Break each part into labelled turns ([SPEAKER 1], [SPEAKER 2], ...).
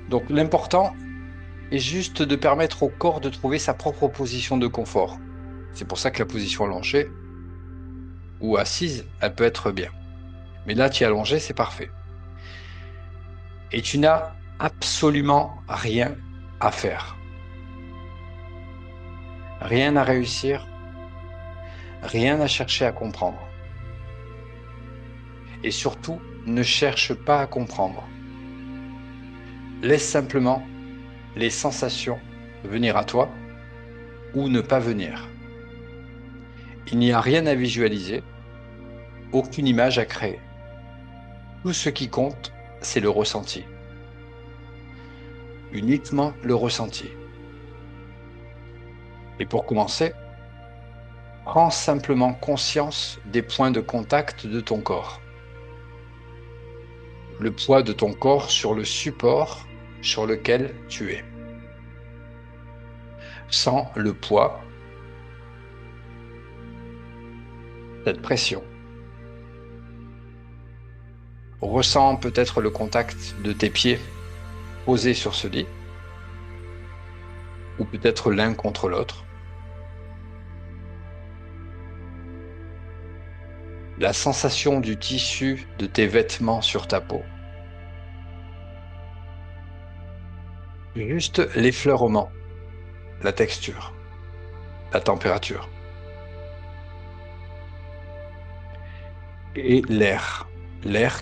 [SPEAKER 1] Donc l'important est juste de permettre au corps de trouver sa propre position de confort. C'est pour ça que la position allongée ou assise, elle peut être bien. Mais là, tu es allongé, c'est parfait. Et tu n'as absolument rien à faire. Rien à réussir, rien à chercher à comprendre. Et surtout, ne cherche pas à comprendre. Laisse simplement les sensations venir à toi ou ne pas venir. Il n'y a rien à visualiser, aucune image à créer. Tout ce qui compte, c'est le ressenti. Uniquement le ressenti. Et pour commencer, prends simplement conscience des points de contact de ton corps. Le poids de ton corps sur le support sur lequel tu es. Sens le poids, cette pression. Ressens peut-être le contact de tes pieds posés sur ce lit, ou peut-être l'un contre l'autre. La sensation du tissu de tes vêtements sur ta peau. Juste l'effleurement, la texture, la température. Et l'air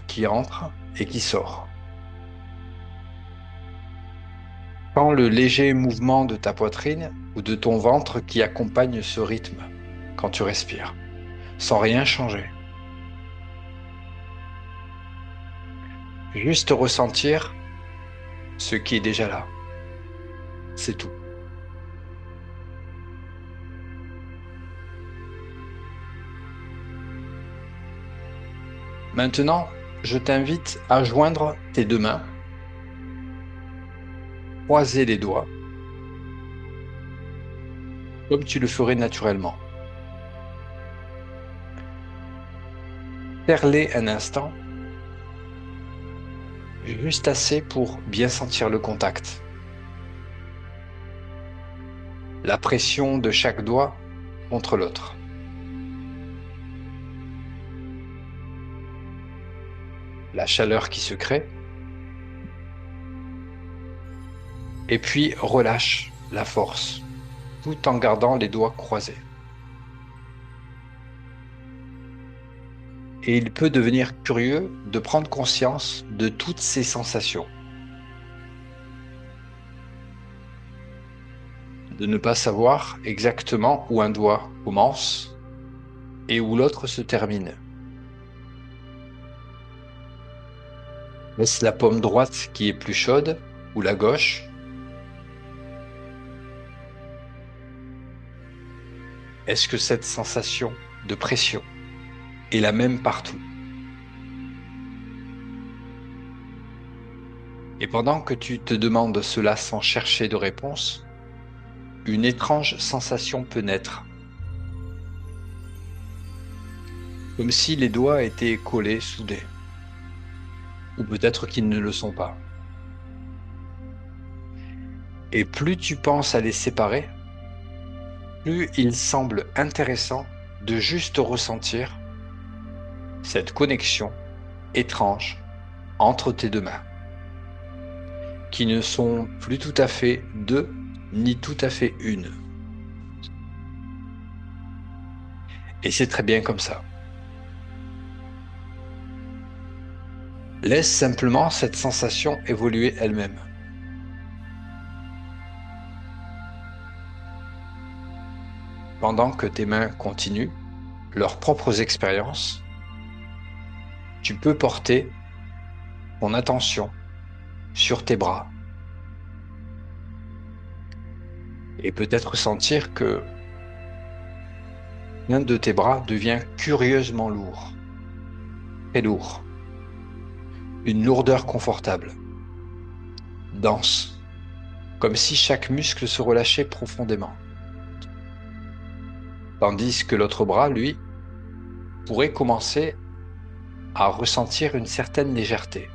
[SPEAKER 1] qui entre et qui sort. Sens le léger mouvement de ta poitrine ou de ton ventre qui accompagne ce rythme quand tu respires, sans rien changer. Juste ressentir ce qui est déjà là. C'est tout. Maintenant, je t'invite à joindre tes deux mains, croiser les doigts, comme tu le ferais naturellement. Serre-les un instant, juste assez pour bien sentir le contact. La pression de chaque doigt contre l'autre. La chaleur qui se crée. Et puis relâche la force, tout en gardant les doigts croisés. Et il peut devenir curieux de prendre conscience de toutes ces sensations. De ne pas savoir exactement où un doigt commence et où l'autre se termine. Est-ce la paume droite qui est plus chaude ou la gauche? Est-ce que cette sensation de pression est la même partout? Et pendant que tu te demandes cela sans chercher de réponse, une étrange sensation peut naître. Comme si les doigts étaient collés, soudés. Ou peut-être qu'ils ne le sont pas. Et plus tu penses à les séparer, plus il semble intéressant de juste ressentir cette connexion étrange entre tes deux mains, qui ne sont plus tout à fait deux, ni tout à fait une. Et c'est très bien comme ça. Laisse simplement cette sensation évoluer elle-même. Pendant que tes mains continuent leurs propres expériences, tu peux porter ton attention sur tes bras et peut-être sentir que l'un de tes bras devient curieusement lourd, très lourd, une lourdeur confortable, dense, comme si chaque muscle se relâchait profondément. Tandis que l'autre bras, lui, pourrait commencer à ressentir une certaine légèreté.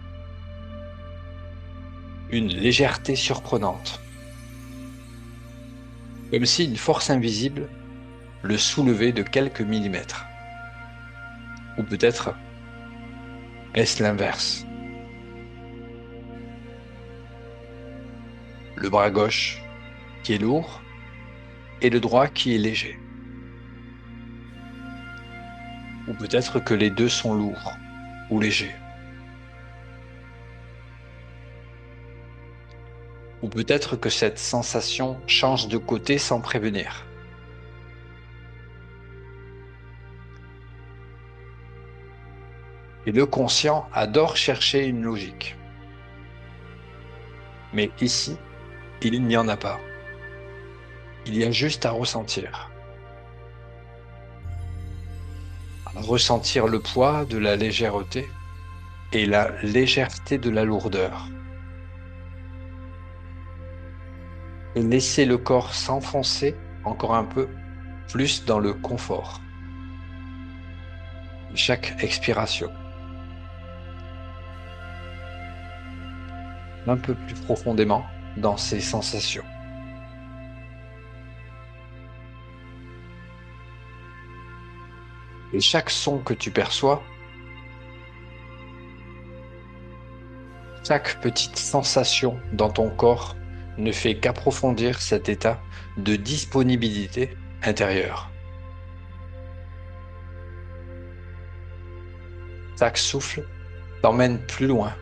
[SPEAKER 1] une légèreté surprenante, comme si une force invisible le soulevait de quelques millimètres. Ou peut-être est-ce l'inverse? Le bras gauche qui est lourd et le droit qui est léger. Ou peut-être que les deux sont lourds ou légers. Ou peut-être que cette sensation change de côté sans prévenir. Et le conscient adore chercher une logique. Mais ici, il n'y en a pas. Il y a juste à ressentir. À ressentir le poids de la légèreté et la légèreté de la lourdeur. Et laisser le corps s'enfoncer encore un peu plus dans le confort. Chaque expiration. Un peu plus profondément dans ces sensations. Et chaque son que tu perçois, chaque petite sensation dans ton corps ne fait qu'approfondir cet état de disponibilité intérieure. Chaque souffle t'emmène plus loin,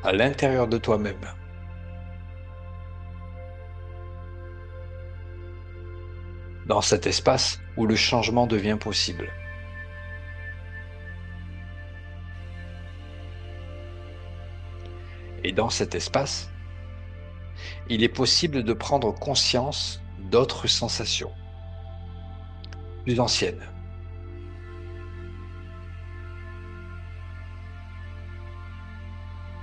[SPEAKER 1] à l'intérieur de toi-même. Dans cet espace où le changement devient possible. Et dans cet espace, il est possible de prendre conscience d'autres sensations, plus anciennes.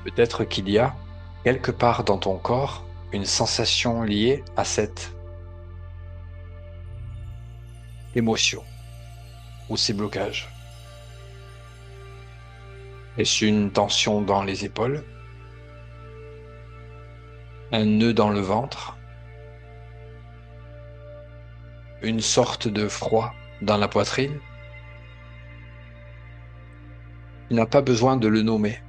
[SPEAKER 1] Peut-être qu'il y a, quelque part dans ton corps, une sensation liée à cette émotion ou ces blocages. Est-ce une tension dans les épaules? Un nœud dans le ventre? Une sorte de froid dans la poitrine? Tu n'as pas besoin de le nommer,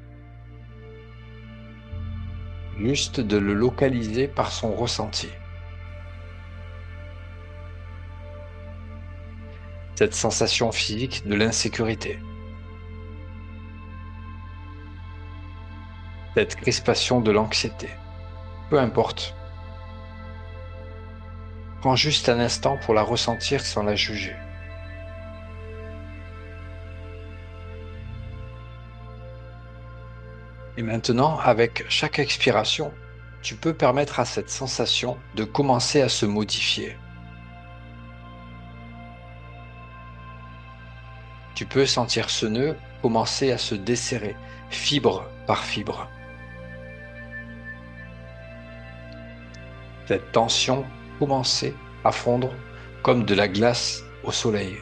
[SPEAKER 1] juste de le localiser par son ressenti. Cette sensation physique de l'insécurité. Cette crispation de l'anxiété. Peu importe. Prends juste un instant pour la ressentir sans la juger. Et maintenant, avec chaque expiration, tu peux permettre à cette sensation de commencer à se modifier. Tu peux sentir ce nœud commencer à se desserrer, fibre par fibre. Cette tension commencer à fondre comme de la glace au soleil.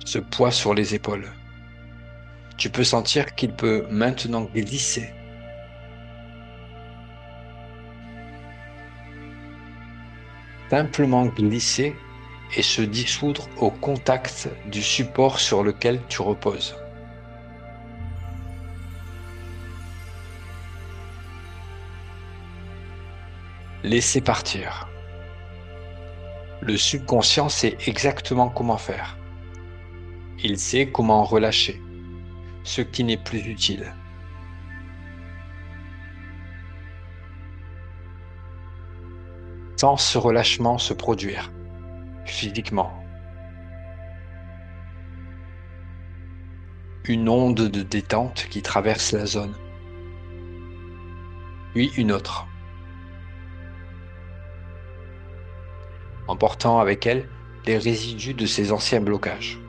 [SPEAKER 1] Ce poids sur les épaules. Tu peux sentir qu'il peut maintenant glisser. Simplement glisser et se dissoudre au contact du support sur lequel tu reposes. Laisser partir. Le subconscient sait exactement comment faire. Il sait comment relâcher ce qui n'est plus utile. Sans ce relâchement se produire physiquement. Une onde de détente qui traverse la zone, puis une autre, emportant avec elle les résidus de ces anciens blocages.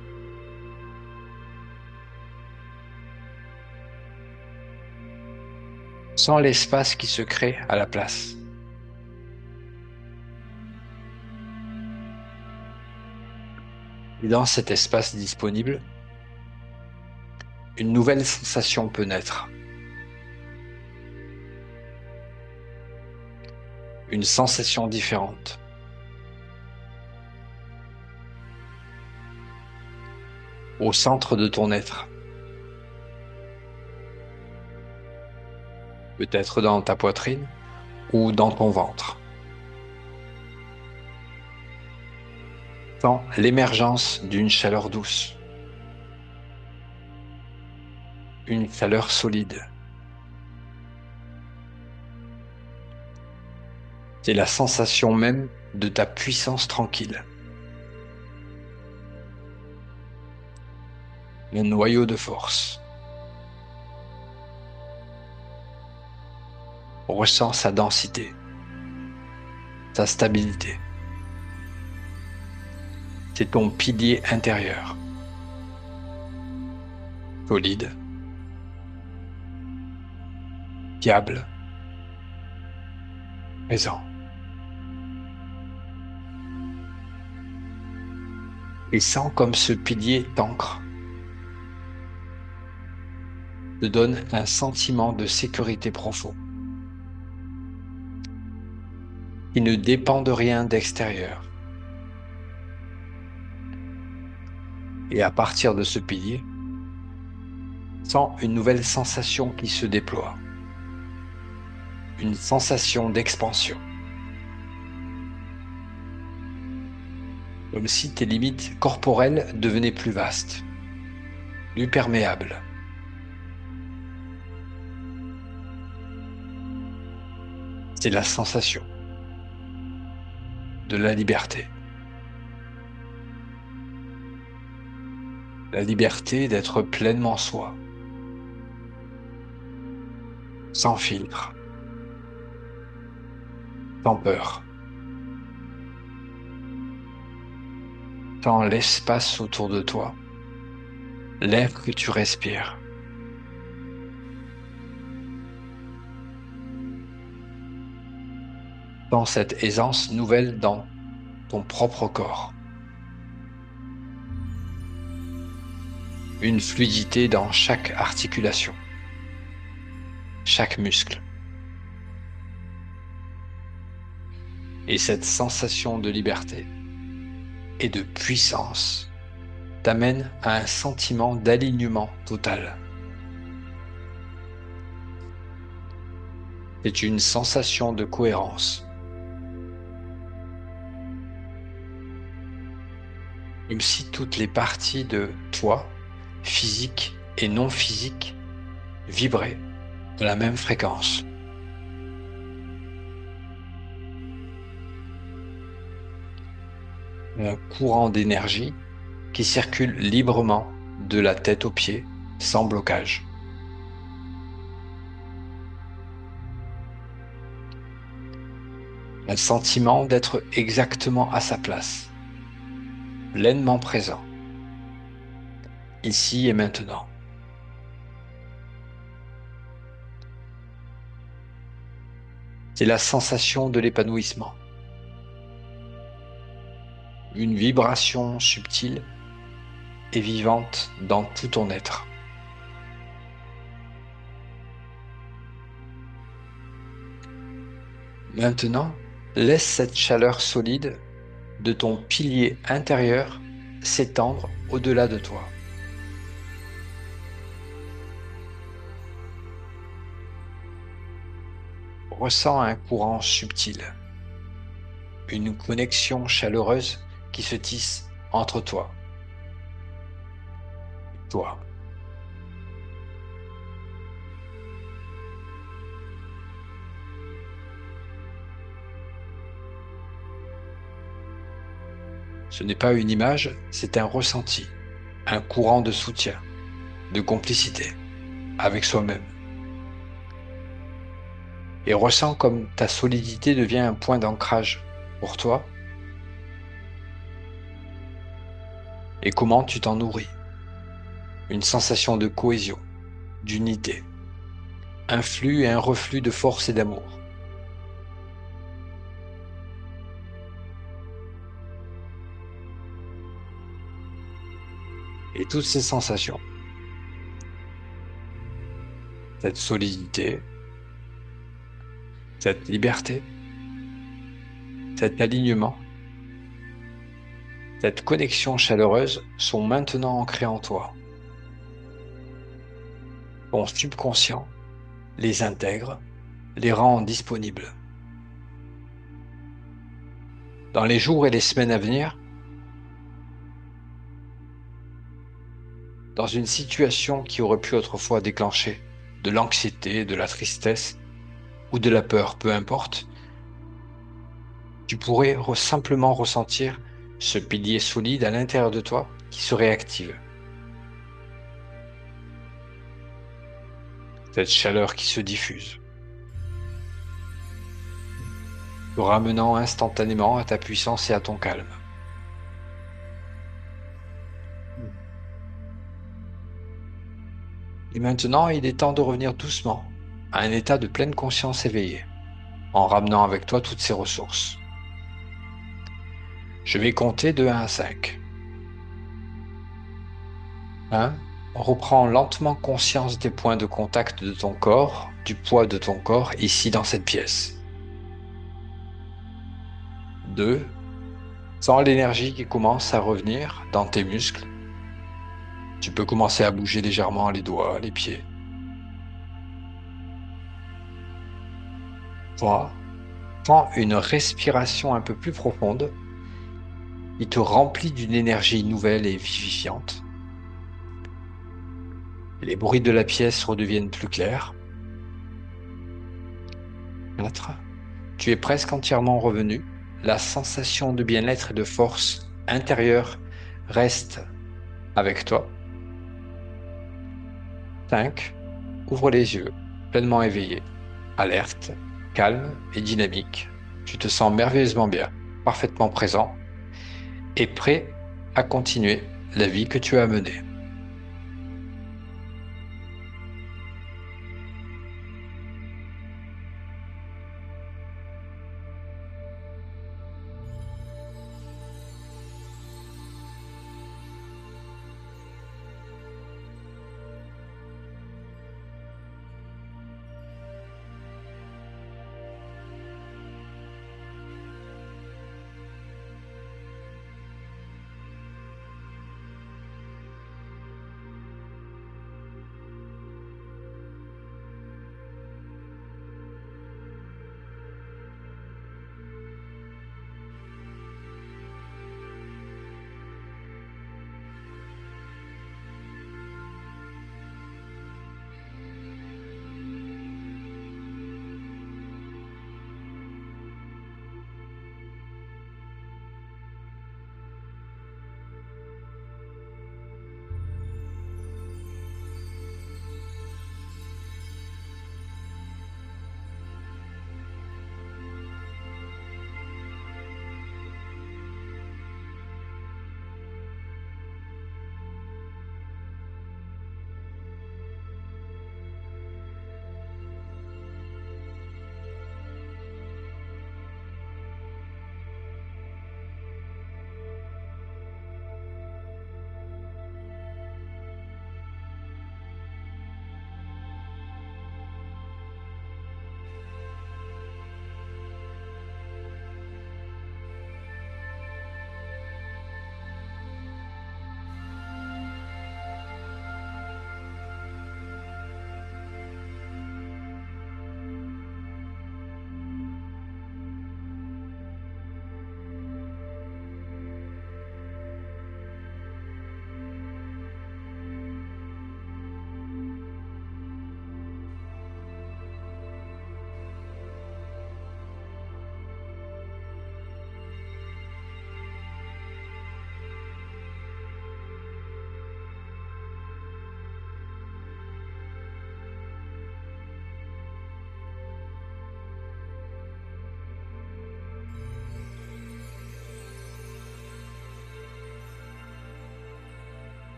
[SPEAKER 1] Sans l'espace qui se crée à la place. Et dans cet espace disponible, une nouvelle sensation peut naître. Une sensation différente. Au centre de ton être. Peut-être dans ta poitrine ou dans ton ventre. Sens l'émergence d'une chaleur douce. Une chaleur solide. C'est la sensation même de ta puissance tranquille. Le noyau de force. Ressens sa densité, sa stabilité. C'est ton pilier intérieur. Solide, fiable, présent. Et sens comme ce pilier t'ancre, te donne un sentiment de sécurité profond, qui ne dépend de rien d'extérieur. Et à partir de ce pilier, sens une nouvelle sensation qui se déploie, une sensation d'expansion. Comme si tes limites corporelles devenaient plus vastes, plus perméables. C'est la sensation de la liberté. La liberté d'être pleinement soi, sans filtre, sans peur, sans l'espace autour de toi, l'air que tu respires. Dans cette aisance nouvelle dans ton propre corps. Une fluidité dans chaque articulation, chaque muscle. Et cette sensation de liberté et de puissance t'amène à un sentiment d'alignement total. C'est une sensation de cohérence. Comme si toutes les parties de toi, physiques et non physiques, vibraient de la même fréquence. Un courant d'énergie qui circule librement de la tête aux pieds, sans blocage. Un sentiment d'être exactement à sa place, pleinement présent, ici et maintenant. C'est la sensation de l'épanouissement. Une vibration subtile et vivante dans tout ton être. Maintenant, laisse cette chaleur solide de ton pilier intérieur s'étendre au-delà de toi. Ressens un courant subtil, une connexion chaleureuse qui se tisse entre toi et toi. Ce n'est pas une image, c'est un ressenti, un courant de soutien, de complicité avec soi-même. Et ressens comme ta solidité devient un point d'ancrage pour toi et comment tu t'en nourris. Une sensation de cohésion, d'unité, un flux et un reflux de force et d'amour. Et toutes ces sensations cette solidité, cette liberté, cet alignement, cette connexion chaleureuse sont maintenant ancrés en toi. Ton subconscient les intègre, les rend disponibles. Dans les jours et les semaines à venir, dans une situation qui aurait pu autrefois déclencher de l'anxiété, de la tristesse ou de la peur, peu importe, tu pourrais simplement ressentir ce pilier solide à l'intérieur de toi qui se réactive. Cette chaleur qui se diffuse, te ramenant instantanément à ta puissance et à ton calme. Et maintenant, il est temps de revenir doucement à un état de pleine conscience éveillée, en ramenant avec toi toutes ces ressources. Je vais compter de 1 à 5. 1. Reprends lentement conscience des points de contact de ton corps, du poids de ton corps ici dans cette pièce. 2. Sens l'énergie qui commence à revenir dans tes muscles. Tu peux commencer à bouger légèrement les doigts, les pieds. 3. Prends une respiration un peu plus profonde qui te remplit d'une énergie nouvelle et vivifiante. Les bruits de la pièce redeviennent plus clairs. 4. Tu es presque entièrement revenu. La sensation de bien-être et de force intérieure reste avec toi. 5. Ouvre les yeux, pleinement éveillé, alerte, calme et dynamique. Tu te sens merveilleusement bien, parfaitement présent et prêt à continuer la vie que tu as menée.